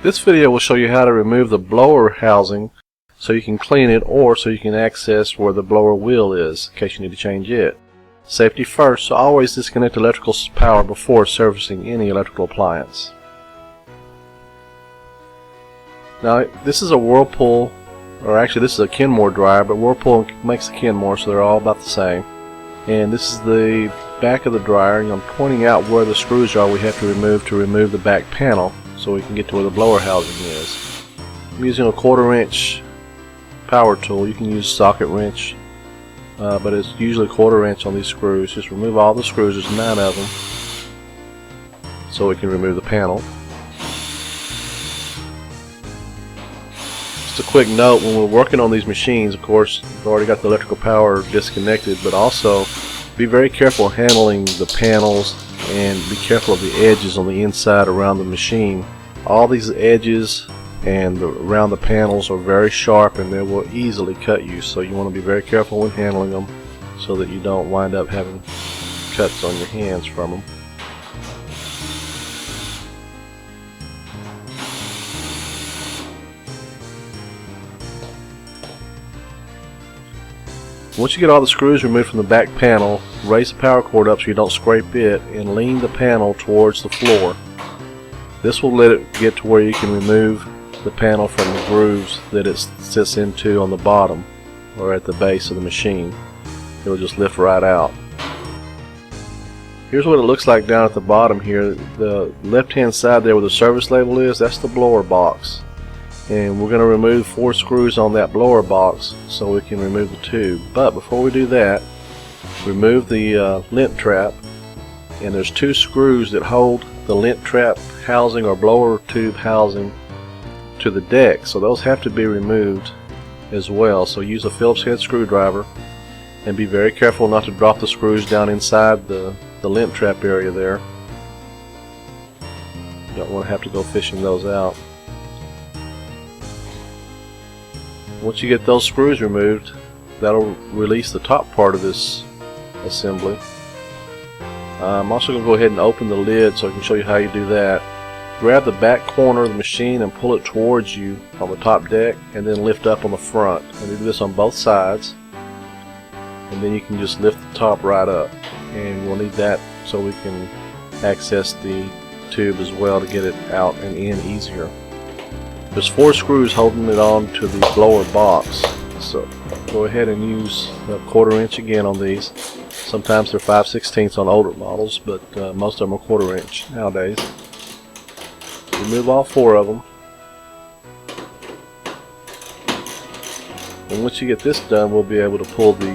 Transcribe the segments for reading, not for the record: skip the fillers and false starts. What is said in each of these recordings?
This video will show you how to remove the blower housing so you can clean it or so you can access where the blower wheel is in case you need to change it. Safety first, so always disconnect electrical power before servicing any electrical appliance. Now this is a Whirlpool, or actually this is a Kenmore dryer, but Whirlpool makes a Kenmore, so they're all about the same. And this is the back of the dryer, and I'm pointing out where the screws are we have to remove the back panel so we can get to where the blower housing is. I'm using a 1/4 inch power tool. You can use socket wrench, but it's usually 1/4 inch on these screws. Just remove all the screws, there's 9 of them, so we can remove the panel. Just a quick note, when we're working on these machines, of course, we've already got the electrical power disconnected, but also be very careful handling the panels and be careful of the edges on the inside around the machine. All these edges and around the panels are very sharp and they will easily cut you, so you want to be very careful when handling them so that you don't wind up having cuts on your hands from them. Once you get all the screws removed from the back panel, raise the power cord up so you don't scrape it and lean the panel towards the floor. This will let it get to where you can remove the panel from the grooves that it sits into on the bottom or at the base of the machine. It will just lift right out. Here's what it looks like down at the bottom here. The left hand side there where the service label is, that's the blower box. And we're going to remove 4 screws on that blower box so we can remove the tube. But before we do that, remove the lint trap, and there's 2 screws that hold the lint trap housing or blower tube housing to the deck, so those have to be removed as well. So use a Phillips head screwdriver and be very careful not to drop the screws down inside the lint trap area there. You don't want to have to go fishing those out. Once you get those screws removed, that'll release the top part of this assembly. I'm also going to go ahead and open the lid so I can show you how you do that. Grab the back corner of the machine and pull it towards you on the top deck, and then lift up on the front. And do this on both sides, and then you can just lift the top right up. And we'll need that so we can access the tube as well to get it out and in easier. There's 4 screws holding it on to the blower box, so go ahead and use a 1/4 inch again on these. Sometimes they're 5/16 on older models, but most of them are 1/4 inch nowadays. Remove all 4 of them, and once you get this done, we'll be able to pull the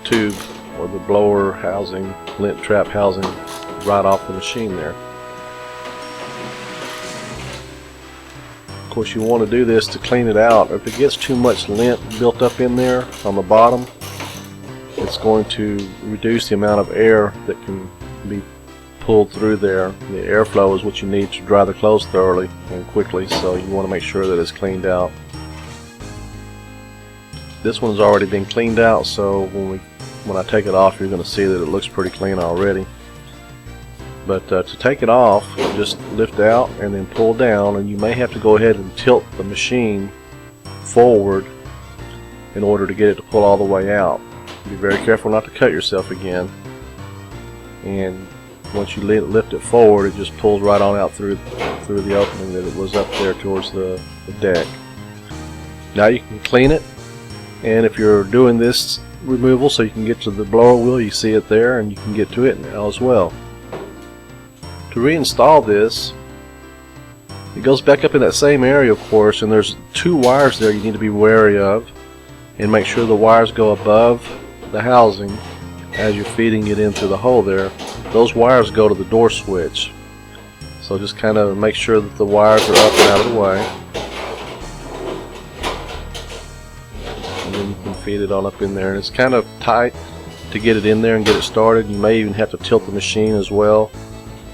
tube or the blower housing, lint trap housing, right off the machine there. Of course, you want to do this to clean it out. If it gets too much lint built up in there on the bottom, it's going to reduce the amount of air that can be pulled through there. The airflow is what you need to dry the clothes thoroughly and quickly, so you want to make sure that it's cleaned out. This one's already been cleaned out, so when I take it off, you're going to see that it looks pretty clean already. But to take it off, just lift out and then pull down, and you may have to go ahead and tilt the machine forward in order to get it to pull all the way out. Be very careful not to cut yourself again. And once you lift it forward, it just pulls right on out through the opening that it was up there towards the deck. Now you can clean it, and if you're doing this removal so you can get to the blower wheel, you see it there, and you can get to it now as well. To reinstall this, it goes back up in that same area, of course, and there's 2 wires there you need to be wary of, and make sure the wires go above the housing as you're feeding it into the hole there. Those wires go to the door switch, so just kind of make sure that the wires are up and out of the way, and then you can feed it on up in there. And it's kind of tight to get it in there and get it started. You may even have to tilt the machine as well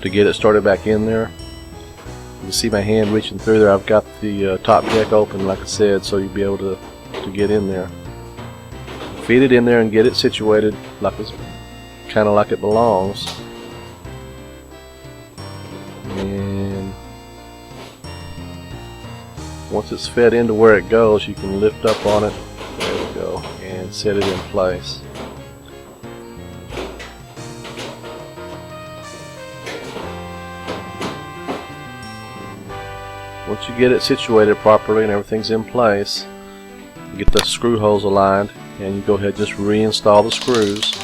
to get it started back in there. You can see my hand reaching through there. I've got the top deck open, like I said, so you'll be able to get in there. Feed it in there and get it situated like it's kind of like it belongs. And Once it's fed into where it goes, you can lift up on it, there we go, and set it in place. Once you get it situated properly and everything's in place, you get the screw holes aligned, and you go ahead and just reinstall the screws.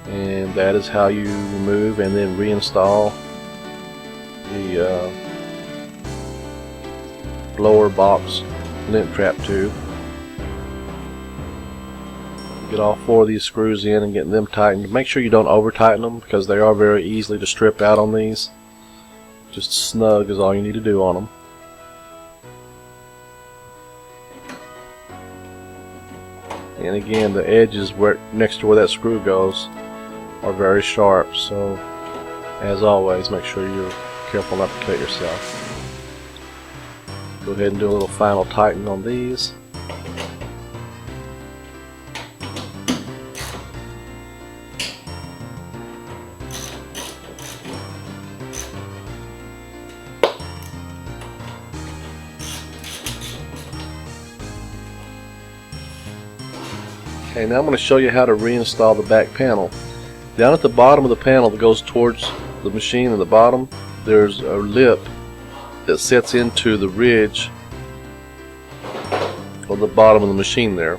And that is how you remove and then reinstall the blower box lint trap tube. Get all 4 of these screws in and get them tightened. Make sure you don't over tighten them because they are very easily to strip out on these. Just snug is all you need to do on them. And again, the edges next to where that screw goes are very sharp, so as always, make sure you're careful not to cut yourself. Go ahead and do a little final tighten on these. Okay, now I'm going to show you how to reinstall the back panel. Down at the bottom of the panel that goes towards the machine at the bottom, there's a lip that sets into the ridge on the bottom of the machine there.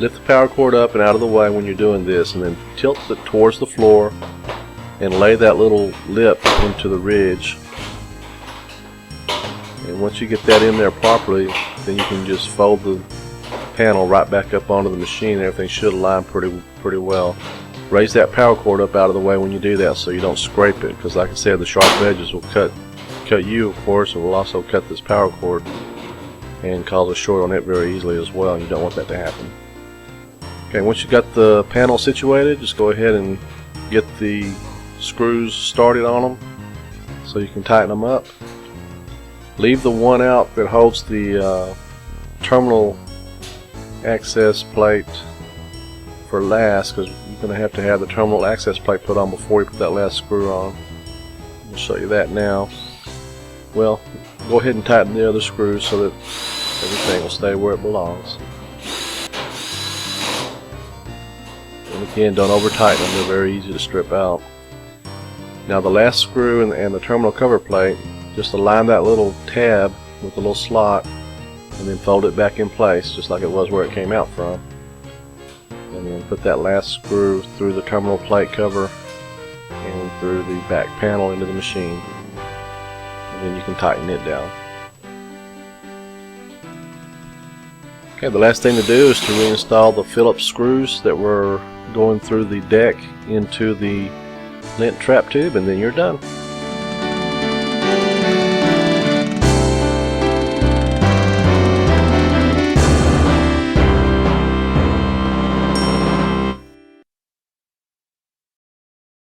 Lift the power cord up and out of the way when you're doing this, and then tilt it towards the floor and lay that little lip into the ridge. And once you get that in there properly, then you can just fold the panel right back up onto the machine, and everything should align pretty well. Raise that power cord up out of the way when you do that so you don't scrape it, because like I said, the sharp edges will cut you, of course, and will also cut this power cord and cause a short on it very easily as well, and you don't want that to happen. Okay, once you've got the panel situated, just go ahead and get the screws started on them so you can tighten them up. Leave the one out that holds the terminal access plate for last, because you're going to have the terminal access plate put on before you put that last screw on. I'll show you that now. Well, go ahead and tighten the other screws so that everything will stay where it belongs. And again, don't over tighten them, they're very easy to strip out. Now the last screw and the terminal cover plate, just align that little tab with a little slot and then fold it back in place just like it was where it came out from. And then put that last screw through the terminal plate cover and through the back panel into the machine. And then you can tighten it down. Okay, the last thing to do is to reinstall the Phillips screws that were going through the deck into the lint trap tube, and then you're done.